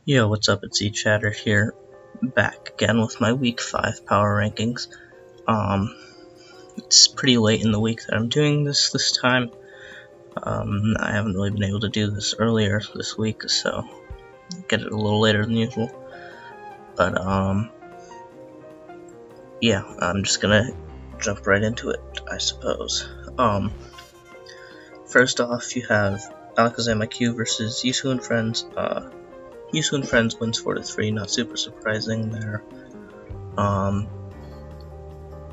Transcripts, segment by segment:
Yo, what's up? It's Chatter here, back again with my week 5 power rankings. It's pretty late in the week that I'm doing this time. I haven't really been able to do this earlier this week, so get it a little later than usual. But yeah, I'm just gonna jump right into it, I suppose. First off, you have Alakazam IQ versus Yusu and Friends. Yusu and Friends wins 4-3, not super surprising there. And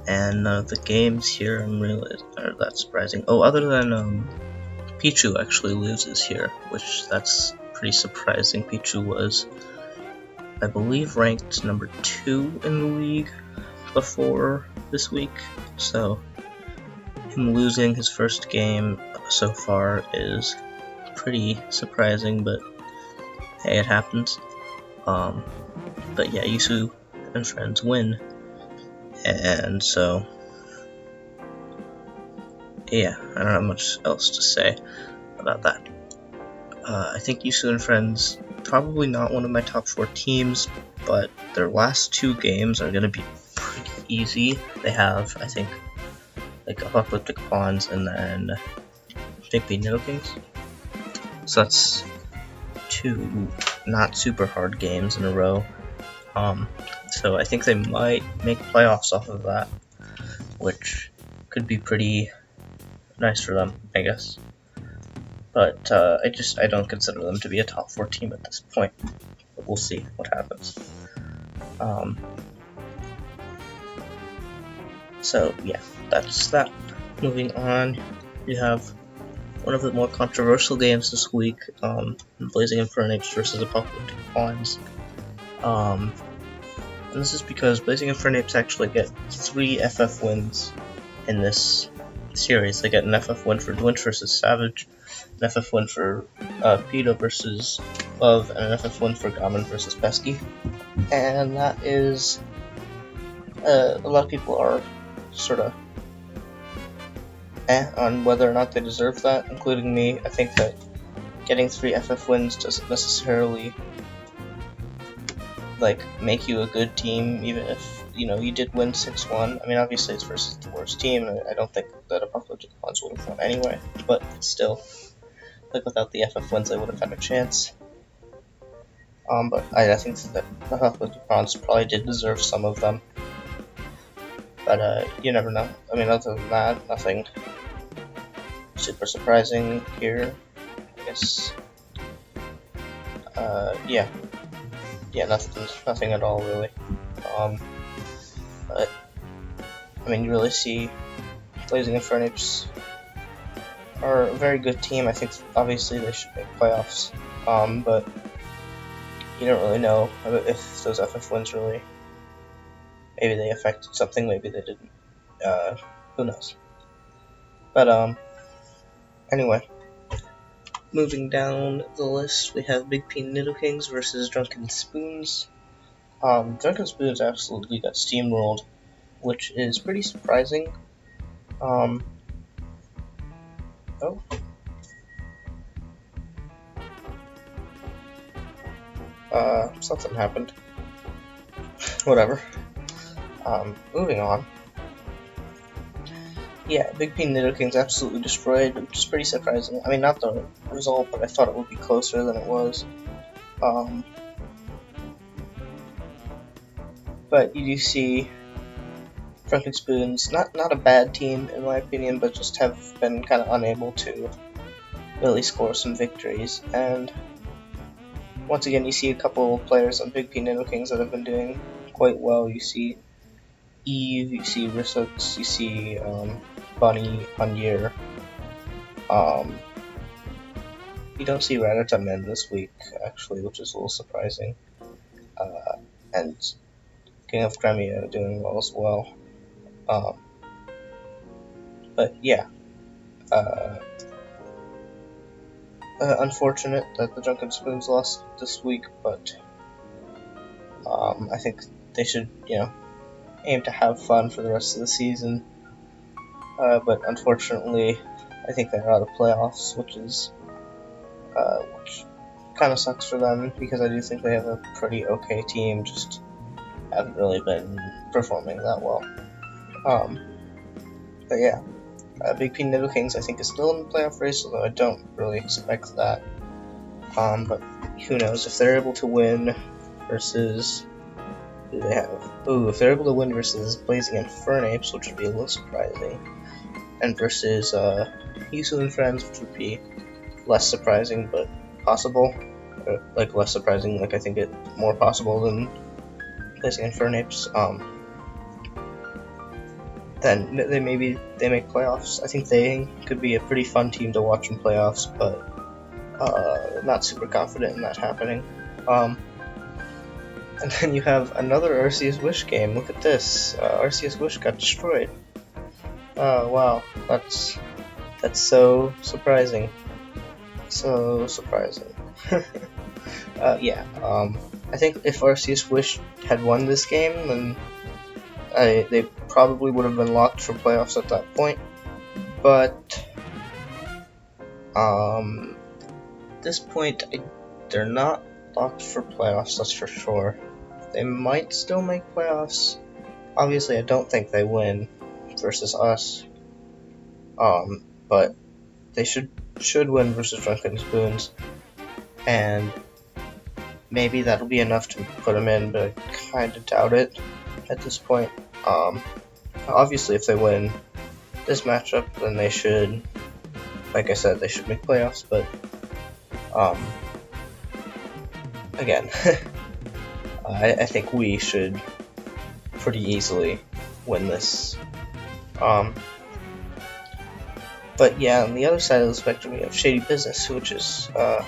none of the games here are that surprising. Oh, other than Pichu actually loses here, which that's pretty surprising. Pichu was, I believe, ranked number 2 in the league before this week, so him losing his first game so far is pretty surprising, but hey, it happens. But yeah, Yusu and Friends win, and so yeah, I don't have much else to say about that. I think Yusu and Friends, probably not one of my top 4 teams, but their last 2 games are going to be pretty easy. They have, I think, like Apocalyptic Pawns and then Big B Nidokings. So that's 2 not super hard games in a row. So I think they might make playoffs off of that, which could be pretty nice for them, I guess. But I don't consider them to be a top 4 team at this point. But we'll see what happens. So yeah, that's that. Moving on, you have one of the more controversial games this week, Blazing Infernape versus Apocalyptic Pawns. And this is because Blazing Infernape actually get 3 FF wins in this series. They get an FF win for Dwinch versus Savage, an FF win for Pedo versus Love, and an FF win for Gammon versus Pesky. And that is, a lot of people are sort of on whether or not they deserve that, including me. I think that getting 3 FF wins doesn't necessarily make you a good team, even if you did win 6-1. I mean, obviously it's versus the worst team, and I don't think that Apocalyptic Pawns would have won anyway, but still, without the FF wins they would have had a chance. But I think that Apocalyptic Pawns probably did deserve some of them, but you never know. I mean, other than that, nothing super surprising here, I guess. Yeah, nothing at all, really. But I mean, you really see Blazing Infernape are a very good team. I think obviously they should make playoffs, but you don't really know if those FF wins really, maybe they affected something, maybe they didn't. Who knows? But anyway, moving down the list, we have Big P Nidokings versus Drunken Spoons. Drunken Spoons absolutely got steamrolled, which is pretty surprising. Something happened. Whatever. Moving on. Yeah, Big P Nidokings absolutely destroyed, which is pretty surprising. I mean, not the result, but I thought it would be closer than it was. But you do see Drunken Spoons, not a bad team in my opinion, but just have been kind of unable to really score some victories. And once again, you see a couple of players on Big P Nidokings that have been doing quite well. You see Eve, you see Risux, you see Bunny, Onier. You don't see Rattata this week, actually, which is a little surprising. And King of Crimea doing well as well. But yeah, unfortunate that the Drunken Spoons lost this week, but I think they should, aim to have fun for the rest of the season. But unfortunately, I think they're out of playoffs, which kind of sucks for them because I do think they have a pretty okay team, just haven't really been performing that well. But yeah, Big P Nido Kings I think is still in the playoff race, although I don't really expect that. But who knows if they're able to win versus who do they have? Ooh, if they're able to win versus Blazing Infernape, which would be a little surprising, and versus Yusu and Friends, which would be less surprising but possible. Like less surprising, like I think it's more possible than Blazing Infernapes. Then they make playoffs. I think they could be a pretty fun team to watch in playoffs, but not super confident in that happening. And then you have another Arceus Wish game. Look at this. Arceus Wish got destroyed. Wow, that's so surprising. So surprising. Yeah. I think if Arceus Wish had won this game, then they probably would have been locked for playoffs at that point. But at this point, they're not locked for playoffs. That's for sure. They might still make playoffs. Obviously, I don't think they win versus us. But they should win versus Drunken Spoons, and maybe that'll be enough to put them in, but I kind of doubt it at this point. Obviously, if they win this matchup, then they should, like I said, they should make playoffs, but again, I think we should pretty easily win this. But yeah, on the other side of the spectrum, you have Shady Business, which is kind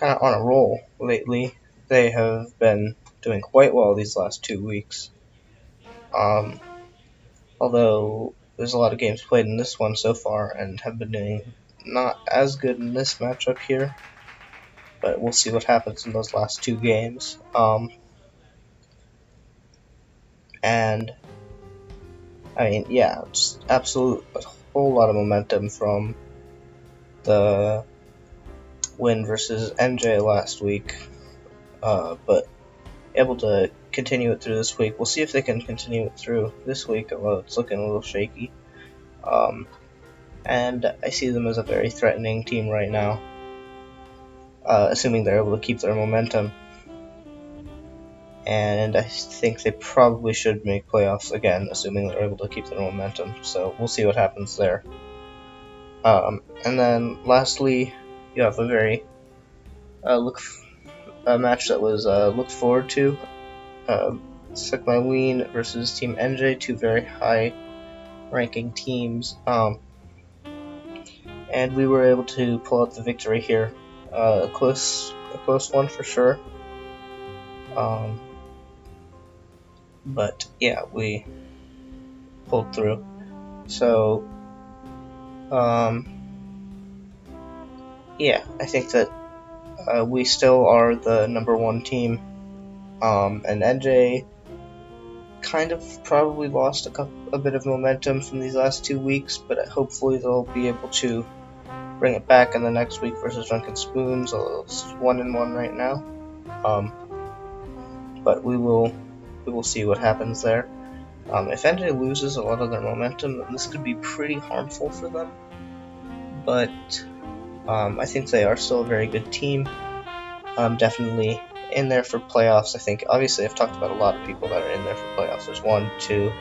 of on a roll lately. They have been doing quite well these last 2 weeks. Although there's a lot of games played in this one so far and have been doing not as good in this matchup here. But we'll see what happens in those last 2 games. And I mean, yeah, just a whole lot of momentum from the win versus NJ last week, but able to continue it through this week. We'll see if they can continue it through this week, although it's looking a little shaky. And I see them as a very threatening team right now, assuming they're able to keep their momentum. And I think they probably should make playoffs again, assuming they're able to keep their momentum. So we'll see what happens there. And then lastly, you have a very a match that was looked forward to. Suck My Ween versus Team NJ, 2 very high-ranking teams. And we were able to pull out the victory here. A close one for sure. But yeah, we pulled through. So, yeah, I think that we still are the number 1 team. And NJ kind of probably lost a bit of momentum from these last 2 weeks, but hopefully they'll be able to bring it back in the next week versus Drunken Spoons, although it's 1-1 right now. But we will see what happens there. If NJ loses a lot of their momentum, then this could be pretty harmful for them. But I think they are still a very good team. Definitely in there for playoffs. I think, obviously, I've talked about a lot of people that are in there for playoffs. There's 1, 2,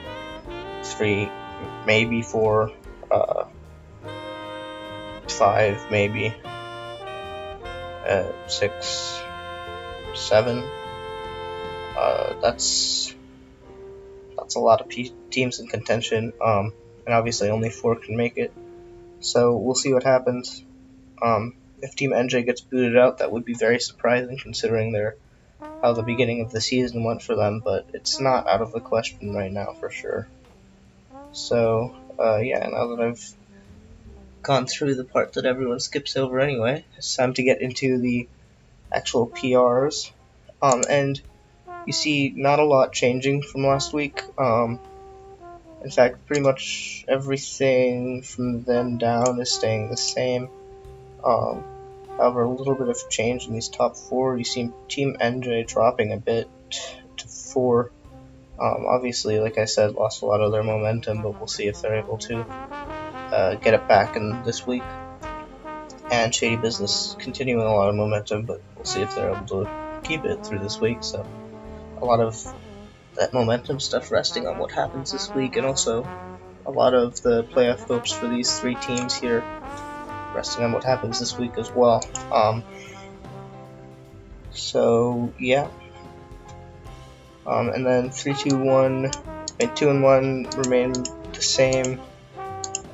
3, maybe 4, 5, maybe 6, 7. That's a lot of teams in contention, and obviously only 4 can make it. So we'll see what happens. If Team NJ gets booted out, that would be very surprising considering how the beginning of the season went for them, but it's not out of the question right now for sure. So, yeah, now that I've gone through the part that everyone skips over anyway, it's time to get into the actual PRs. And you see not a lot changing from last week. In fact, pretty much everything from then down is staying the same. However, a little bit of change in these top 4. You see Team NJ dropping a bit to 4. Obviously, like I said, lost a lot of their momentum, but we'll see if they're able to get it back in this week. And Shady Business continuing a lot of momentum, but we'll see if they're able to keep it through this week. So a lot of that momentum stuff resting on what happens this week, and also a lot of the playoff hopes for these 3 teams here resting on what happens this week as well. So yeah. And then 3, 2, 1, and 2 and 1 remain the same.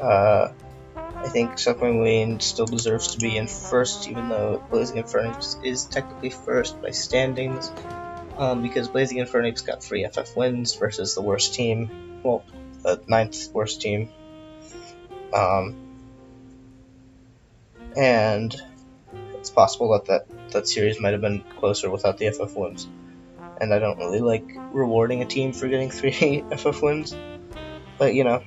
I think Subway Wayne still deserves to be in first, even though Blazing Infernix is technically first by standings, because Blazing Infernix got 3 FF wins versus the worst team, well, the 9th worst team, and it's possible that series might have been closer without the FF wins, and I don't really like rewarding a team for getting 3 FF wins, but you know,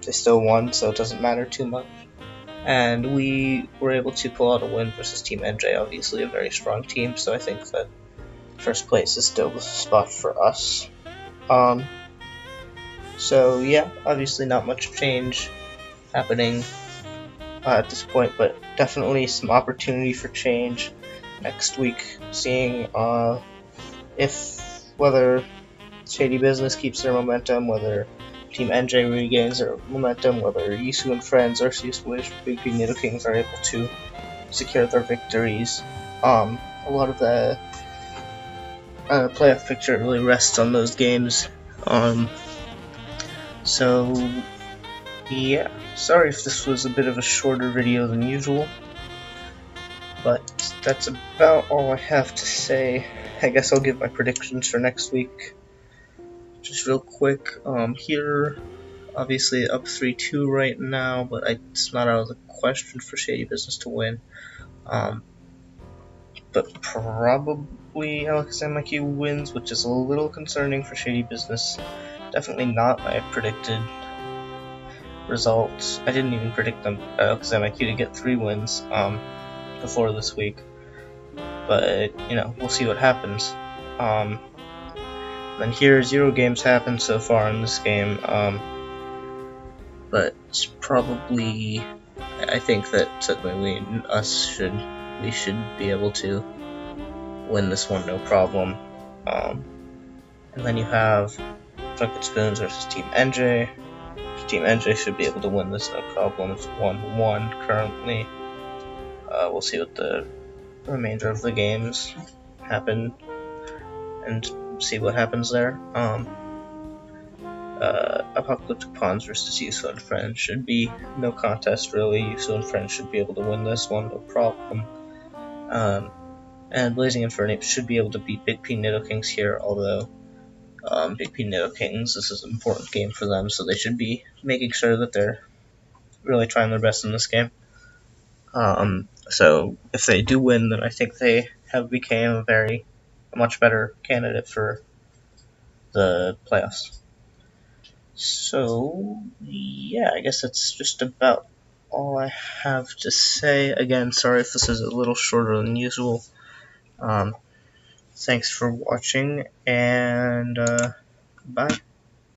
they still won, so it doesn't matter too much. And we were able to pull out a win versus Team NJ, obviously a very strong team, so I think that first place is still the spot for us. So yeah, obviously not much change happening at this point, but definitely some opportunity for change next week, seeing whether Shady Business keeps their momentum, whether Team NJ regains their momentum, whether Yisu and Friends or Wish Big Nido Kings are able to secure their victories. A lot of the playoff picture really rests on those games. So yeah, sorry if this was a bit of a shorter video than usual, but that's about all I have to say. I guess I'll give my predictions for next week. Just real quick, here, obviously up 3-2 right now, but it's not out of the question for Shady Business to win. But probably Alexander wins, which is a little concerning for Shady Business. Definitely not my predicted results. I didn't even predict them Alexander to get 3 wins before this week. But you know, we'll see what happens. Then here, 0 games happened so far in this game. But it's probably, I think that we should be able to win this one no problem. And then you have Drunken Spoons versus Team NJ. Team NJ should be able to win this no problem. It's 1-1 currently. We'll see what the remainder of the games happen and see what happens there. Apocalyptic Pawns versus Yusu and Friends should be no contest really. Yusu and Friends should be able to win this one, no problem. And Blazing Infernix should be able to beat Big P Nido Kings here, although Big P Nido Kings, this is an important game for them, so they should be making sure that they're really trying their best in this game. So if they do win, then I think they have become a much better candidate for the playoffs. So yeah, I guess that's just about all I have to say. Again, sorry if this is a little shorter than usual. Thanks for watching, and bye.